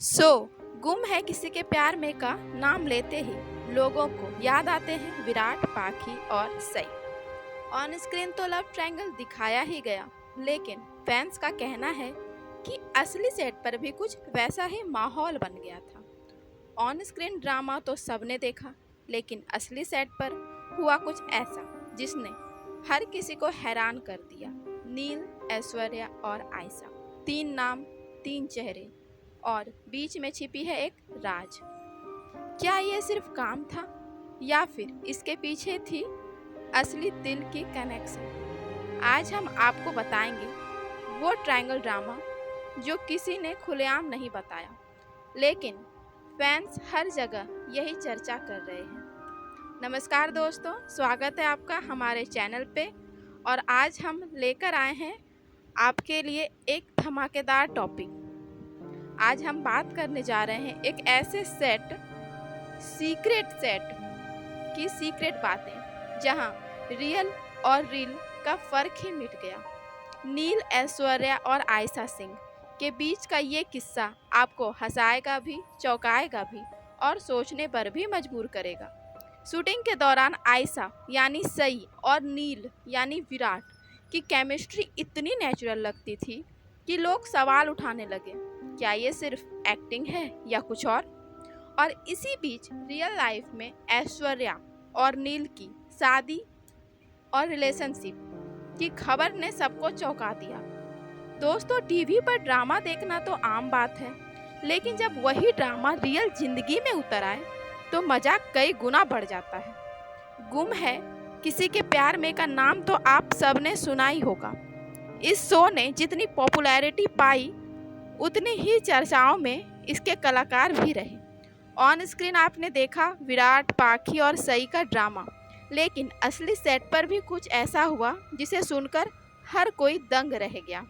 सो गुम है किसी के प्यार में का नाम लेते ही लोगों को याद आते हैं विराट, पाखी और सई। ऑन स्क्रीन तो लव ट्रायंगल दिखाया ही गया, लेकिन फैंस का कहना है कि असली सेट पर भी कुछ वैसा ही माहौल बन गया था। ऑन स्क्रीन ड्रामा तो सबने देखा, लेकिन असली सेट पर हुआ कुछ ऐसा जिसने हर किसी को हैरान कर दिया। नील, ऐश्वर्या और आयशा, तीन नाम, तीन चेहरे और बीच में छिपी है एक राज। क्या ये सिर्फ काम था या फिर इसके पीछे थी असली दिल की कनेक्शन? आज हम आपको बताएंगे वो ट्रायंगल ड्रामा जो किसी ने खुलेआम नहीं बताया, लेकिन फैंस हर जगह यही चर्चा कर रहे हैं। नमस्कार दोस्तों, स्वागत है आपका हमारे चैनल पे। और आज हम लेकर आए हैं आपके लिए एक धमाकेदार टॉपिक। आज हम बात करने जा रहे हैं एक ऐसे सीक्रेट सेट की सीक्रेट बातें जहां रियल और रील का फर्क ही मिट गया। नील, ऐश्वर्या और आयशा सिंह के बीच का ये किस्सा आपको हंसाएगा भी, चौंकाएगा भी और सोचने पर भी मजबूर करेगा। शूटिंग के दौरान आयशा यानी सई और नील यानी विराट की केमिस्ट्री इतनी नेचुरल लगती थी कि लोग सवाल उठाने लगे, क्या ये सिर्फ एक्टिंग है या कुछ और इसी बीच रियल लाइफ में ऐश्वर्या और नील की शादी और रिलेशनशिप की खबर ने सबको चौंका दिया। दोस्तों, टीवी पर ड्रामा देखना तो आम बात है, लेकिन जब वही ड्रामा रियल जिंदगी में उतर आए तो मजाक कई गुना बढ़ जाता है। गुम है किसी के प्यार में का नाम तो आप सबने सुना ही होगा। इस शो ने जितनी पॉपुलैरिटी पाई, उतनी ही चर्चाओं में इसके कलाकार भी रहे। ऑन स्क्रीन आपने देखा विराट, पाखी और सई का ड्रामा, लेकिन असली सेट पर भी कुछ ऐसा हुआ जिसे सुनकर हर कोई दंग रह गया।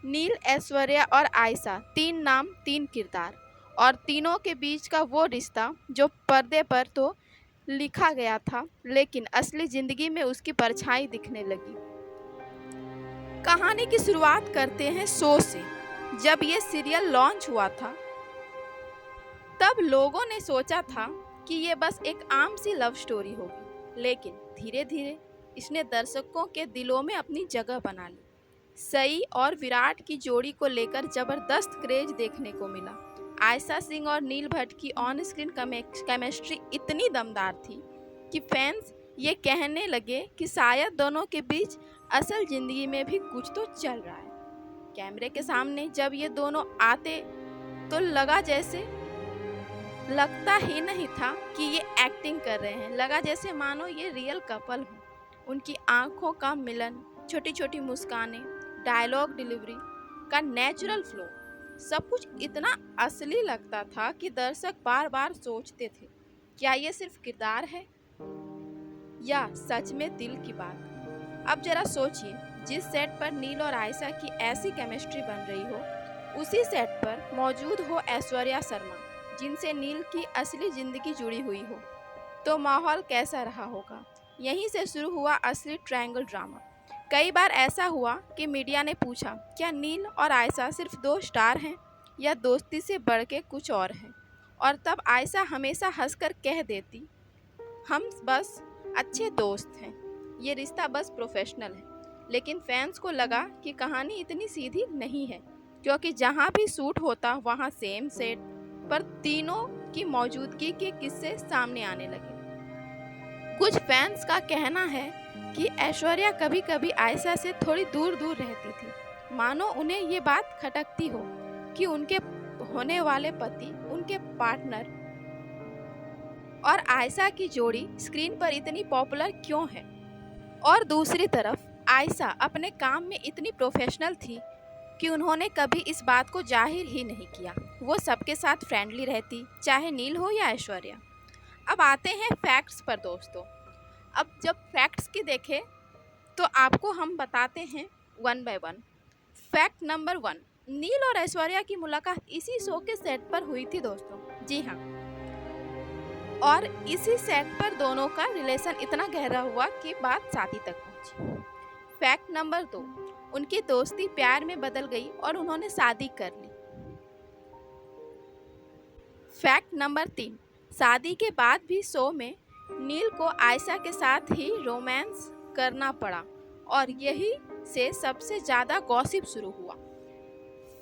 नील, ऐश्वर्या और आयशा, तीन नाम, तीन किरदार और तीनों के बीच का वो रिश्ता जो पर्दे पर तो लिखा गया था, लेकिन असली जिंदगी में उसकी परछाई दिखने लगी। कहानी की शुरुआत करते हैं शो से। जब ये सीरियल लॉन्च हुआ था, तब लोगों ने सोचा था कि ये बस एक आम सी लव स्टोरी होगी, लेकिन धीरे धीरे इसने दर्शकों के दिलों में अपनी जगह बना ली। सई और विराट की जोड़ी को लेकर जबरदस्त क्रेज देखने को मिला। आयशा सिंह और नील भट्ट की ऑन स्क्रीन केमिस्ट्री इतनी दमदार थी कि फैंस ये कहने लगे कि शायद दोनों के बीच असल जिंदगी में भी कुछ तो चल रहा है। कैमरे के सामने जब ये दोनों आते तो लगता ही नहीं था कि ये एक्टिंग कर रहे हैं। लगा जैसे मानो ये रियल कपल हो। उनकी आंखों का मिलन, छोटी छोटी मुस्कानें, डायलॉग डिलीवरी का नेचुरल फ्लो, सब कुछ इतना असली लगता था कि दर्शक बार बार सोचते थे, क्या ये सिर्फ किरदार है या सच में दिल की बात। अब जरा सोचिए, जिस सेट पर नील और आयशा की ऐसी केमिस्ट्री बन रही हो, उसी सेट पर मौजूद हो ऐश्वर्या शर्मा, जिनसे नील की असली जिंदगी जुड़ी हुई हो, तो माहौल कैसा रहा होगा। यहीं से शुरू हुआ असली ट्रायंगल ड्रामा। कई बार ऐसा हुआ कि मीडिया ने पूछा, क्या नील और आयशा सिर्फ दो स्टार हैं या दोस्ती से बढ़ के कुछ और है। और तब आयशा हमेशा हंसकर कह देती, हम बस अच्छे दोस्त हैं, ये रिश्ता बस प्रोफेशनल है। लेकिन फैंस को लगा कि कहानी इतनी सीधी नहीं है, क्योंकि जहाँ भी शूट होता वहाँ सेम सेट पर तीनों की मौजूदगी के किस्से सामने आने लगे। कुछ फैंस का कहना है कि ऐश्वर्या कभी कभी आयशा से थोड़ी दूर दूर रहती थी, मानो उन्हें ये बात खटकती हो कि उनके होने वाले पति, उनके पार्टनर और आयशा की जोड़ी स्क्रीन पर इतनी पॉपुलर क्यों है। और दूसरी तरफ आयशा अपने काम में इतनी प्रोफेशनल थी कि उन्होंने कभी इस बात को जाहिर ही नहीं किया। वो सबके साथ फ्रेंडली रहती, चाहे नील हो या ऐश्वर्या। अब आते हैं फैक्ट्स पर दोस्तों। अब जब फैक्ट्स की देखें तो आपको हम बताते हैं one by one. Fact number 1, नील और ऐश्वर्या की मुलाकात इसी शो के सेट पर हुई थी दोस्तों। जी हाँ, और इसी सेट पर दोनों का रिलेशन इतना गहरा हुआ कि बात शादी तक पहुंची। फैक्ट नंबर 2, उनकी दोस्ती प्यार में बदल गई और उन्होंने शादी कर ली। फैक्ट नंबर 3, शादी के बाद भी शो में नील को आयशा के साथ ही रोमांस करना पड़ा और यही से सबसे ज़्यादा गॉसिप शुरू हुआ।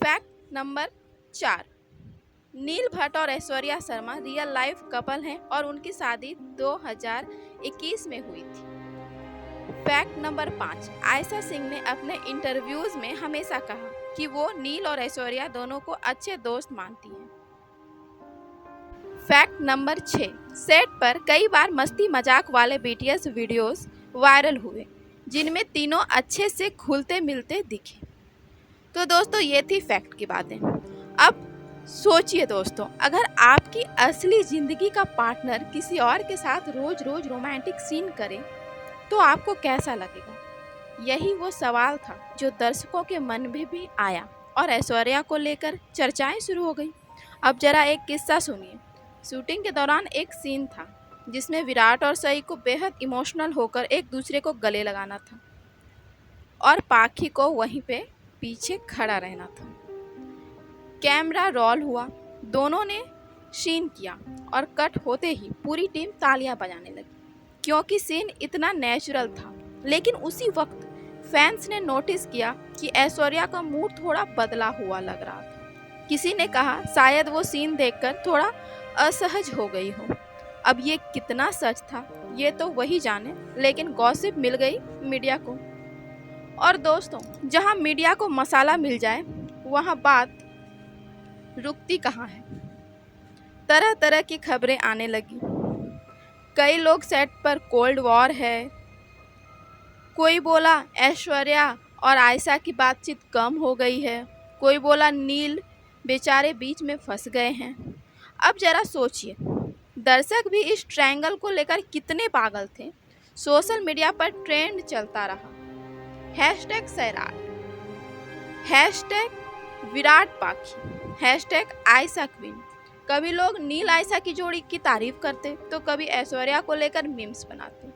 फैक्ट नंबर 4, नील भट्ट और Aishwarya Sharma real life couple हैं और उनकी शादी 2021 में हुई थी। फैक्ट नंबर 5, आयशा सिंह ने अपने इंटरव्यूज में हमेशा कहा कि वो नील और ऐश्वर्या दोनों को अच्छे दोस्त मानती हैं। फैक्ट नंबर 6, सेट पर कई बार मस्ती मजाक वाले बीटीएस वीडियोस वायरल हुए जिनमें तीनों अच्छे से घुलते मिलते दिखे। तो दोस्तों ये थी फैक्ट की बातें। अब सोचिए दोस्तों, अगर आपकी असली ज़िंदगी का पार्टनर किसी और के साथ रोज रोज रोमांटिक सीन करे तो आपको कैसा लगेगा? यही वो सवाल था जो दर्शकों के मन में भी आया और ऐश्वर्या को लेकर चर्चाएं शुरू हो गई। अब जरा एक किस्सा सुनिए। शूटिंग के दौरान एक सीन था जिसमें विराट और सई को बेहद इमोशनल होकर एक दूसरे को गले लगाना था और पाखी को वहीं पे पीछे खड़ा रहना था। कैमरा रोल हुआ, दोनों ने सीन किया और कट होते ही पूरी टीम तालियां बजाने लगी क्योंकि सीन इतना नेचुरल था। लेकिन उसी वक्त फैंस ने नोटिस किया कि ऐश्वर्या का मूड थोड़ा बदला हुआ लग रहा था। किसी ने कहा शायद वो सीन देखकर थोड़ा असहज हो गई हो। अब ये कितना सच था ये तो वही जाने, लेकिन गॉसिप मिल गई मीडिया को। और दोस्तों, जहां मीडिया को मसाला मिल जाए वहां बात रुकती कहाँ है। तरह तरह की खबरें आने लगी। कई लोग सेट पर कोल्ड वॉर है, कोई बोला ऐश्वर्या और आयशा की बातचीत कम हो गई है, कोई बोला नील बेचारे बीच में फंस गए हैं। अब जरा सोचिए, दर्शक भी इस ट्रायंगल को लेकर कितने पागल थे। सोशल मीडिया पर ट्रेंड चलता रहा, हैशटैग सैराट, हैशटैग विराट पाखी, हैशटैग आयशा क्वीन। कभी लोग नील आयशा की जोड़ी की तारीफ करते तो कभी ऐश्वर्या को लेकर मीम्स बनाते।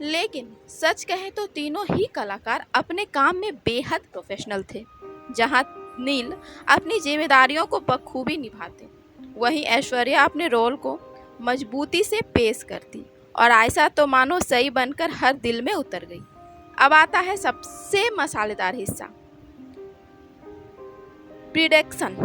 लेकिन सच कहें तो तीनों ही कलाकार अपने काम में बेहद प्रोफेशनल थे। जहां नील अपनी जिम्मेदारियों को बखूबी निभाते, वहीं ऐश्वर्या अपने रोल को मजबूती से पेश करती और आयशा तो मानो सही बनकर हर दिल में उतर गई। अब आता है सबसे मसालेदार हिस्सा, प्रिडिक्शन।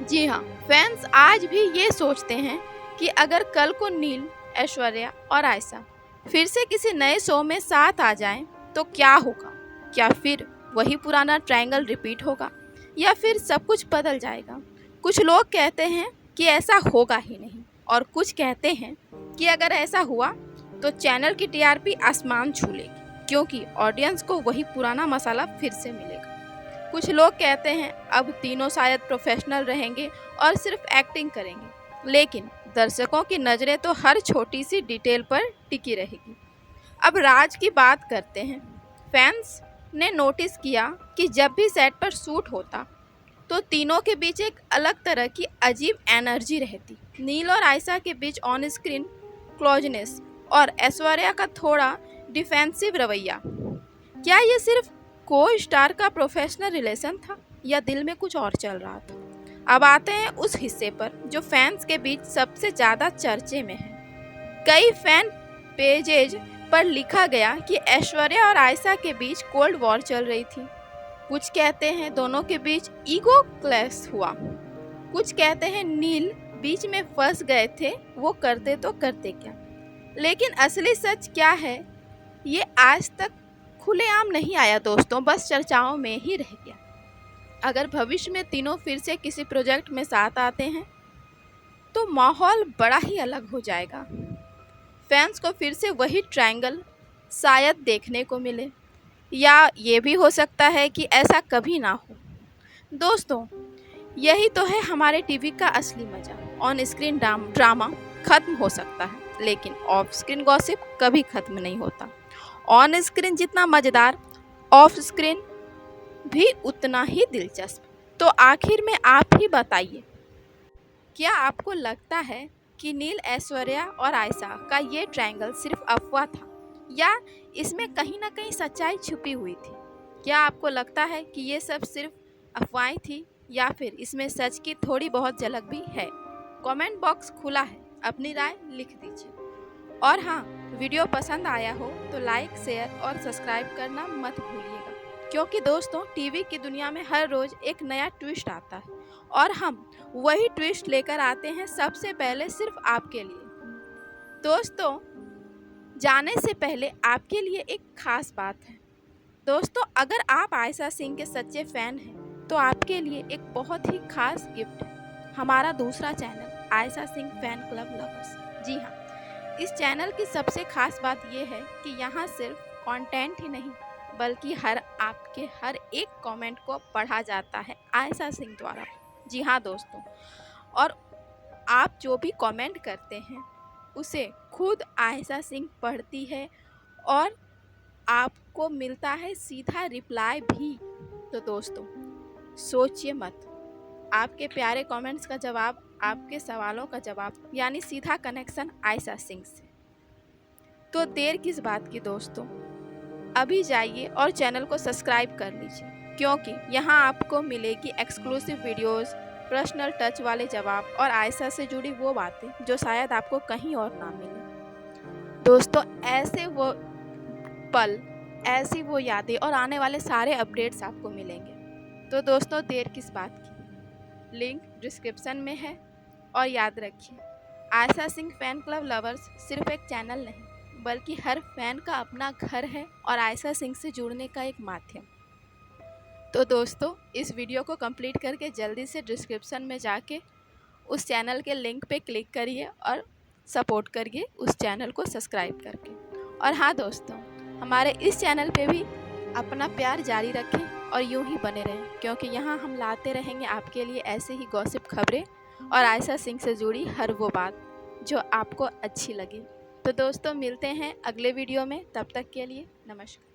जी हाँ, फैंस आज भी ये सोचते हैं कि अगर कल को नील, ऐश्वर्या और आयशा फिर से किसी नए शो में साथ आ जाएं तो क्या होगा? क्या फिर वही पुराना ट्रायंगल रिपीट होगा या फिर सब कुछ बदल जाएगा? कुछ लोग कहते हैं कि ऐसा होगा ही नहीं और कुछ कहते हैं कि अगर ऐसा हुआ तो चैनल की टीआरपी आसमान छू लेगी क्योंकि ऑडियंस को वही पुराना मसाला फिर से मिलेगा। कुछ लोग कहते हैं अब तीनों शायद प्रोफेशनल रहेंगे और सिर्फ एक्टिंग करेंगे, लेकिन दर्शकों की नज़रें तो हर छोटी सी डिटेल पर टिकी रहेगी। अब राज की बात करते हैं। फैंस ने नोटिस किया कि जब भी सेट पर शूट होता तो तीनों के बीच एक अलग तरह की अजीब एनर्जी रहती। नील और आयशा के बीच ऑन स्क्रीन क्लोजनेस और ऐश्वर्या का थोड़ा डिफेंसिव रवैया। क्या ये सिर्फ को स्टार का प्रोफेशनल रिलेशन था या दिल में कुछ और चल रहा था? अब आते हैं उस हिस्से पर जो फैंस के बीच सबसे ज़्यादा चर्चे में है। कई फैन पेजेज पर लिखा गया कि ऐश्वर्या और आयशा के बीच कोल्ड वॉर चल रही थी। कुछ कहते हैं दोनों के बीच ईगो क्लैश हुआ, कुछ कहते हैं नील बीच में फंस गए थे, वो करते तो करते क्या। लेकिन असली सच क्या है ये आज तक खुलेआम नहीं आया दोस्तों, बस चर्चाओं में ही रह गया। अगर भविष्य में तीनों फिर से किसी प्रोजेक्ट में साथ आते हैं तो माहौल बड़ा ही अलग हो जाएगा। फैंस को फिर से वही ट्रायंगल शायद देखने को मिले, या ये भी हो सकता है कि ऐसा कभी ना हो। दोस्तों, यही तो है हमारे टीवी का असली मज़ा। ऑन स्क्रीन ड्रामा ख़त्म हो सकता है, लेकिन ऑफ स्क्रीन गॉसिप कभी ख़त्म नहीं होता। ऑन स्क्रीन जितना मज़ेदार, ऑफ स्क्रीन भी उतना ही दिलचस्प। तो आखिर में आप ही बताइए, क्या आपको लगता है कि नील, ऐश्वर्या और आयशा का ये ट्रायंगल सिर्फ अफवाह था या इसमें कहीं ना कहीं सच्चाई छुपी हुई थी? क्या आपको लगता है कि ये सब सिर्फ अफवाहें थी या फिर इसमें सच की थोड़ी बहुत झलक भी है? कमेंट बॉक्स खुला है, अपनी राय लिख दीजिए। और हाँ, वीडियो पसंद आया हो तो लाइक, शेयर और सब्सक्राइब करना मत भूलिएगा, क्योंकि दोस्तों टीवी की दुनिया में हर रोज़ एक नया ट्विस्ट आता है और हम वही ट्विस्ट लेकर आते हैं सबसे पहले सिर्फ आपके लिए। दोस्तों, जाने से पहले आपके लिए एक खास बात है। दोस्तों, अगर आप आयशा सिंह के सच्चे फैन हैं तो आपके लिए एक बहुत ही खास गिफ्ट है, हमारा दूसरा channel Ayesha Singh fan club lovers. जी हाँ, इस चैनल की सबसे खास बात यह है कि यहाँ सिर्फ कंटेंट ही नहीं बल्कि आपके हर एक कमेंट को पढ़ा जाता है आयशा सिंह द्वारा। जी हाँ दोस्तों, और आप जो भी कमेंट करते हैं उसे खुद आयशा सिंह पढ़ती है और आपको मिलता है सीधा रिप्लाई भी। तो दोस्तों, सोचिए मत, आपके प्यारे कमेंट्स का जवाब, आपके सवालों का जवाब, यानी सीधा कनेक्शन आयशा सिंह से। तो देर किस बात की दोस्तों, अभी जाइए और चैनल को सब्सक्राइब कर लीजिए, क्योंकि यहाँ आपको मिलेगी एक्सक्लूसिव वीडियोस, पर्सनल टच वाले जवाब और आयशा से जुड़ी वो बातें जो शायद आपको कहीं और ना मिले। दोस्तों, ऐसे वो पल, ऐसी वो यादें और आने वाले सारे अपडेट्स आपको मिलेंगे। तो दोस्तों, देर किस बात की, लिंक डिस्क्रिप्शन में है। और याद रखिए, Ayesha Singh fan club lovers सिर्फ एक चैनल नहीं बल्कि हर फैन का अपना घर है और आयशा सिंह से जुड़ने का एक माध्यम। तो दोस्तों, इस वीडियो को कंप्लीट करके जल्दी से डिस्क्रिप्शन में जाके उस चैनल के लिंक पे क्लिक करिए और सपोर्ट करिए उस चैनल को सब्सक्राइब करके। और हाँ दोस्तों, हमारे इस चैनल पे भी अपना प्यार जारी रखें और यूं ही बने रहें, क्योंकि यहाँ हम लाते रहेंगे आपके लिए ऐसे ही गॉसिप खबरें और आयशा सिंह से जुड़ी हर वो बात जो आपको अच्छी लगे। तो दोस्तों, मिलते हैं अगले वीडियो में, तब तक के लिए नमस्कार।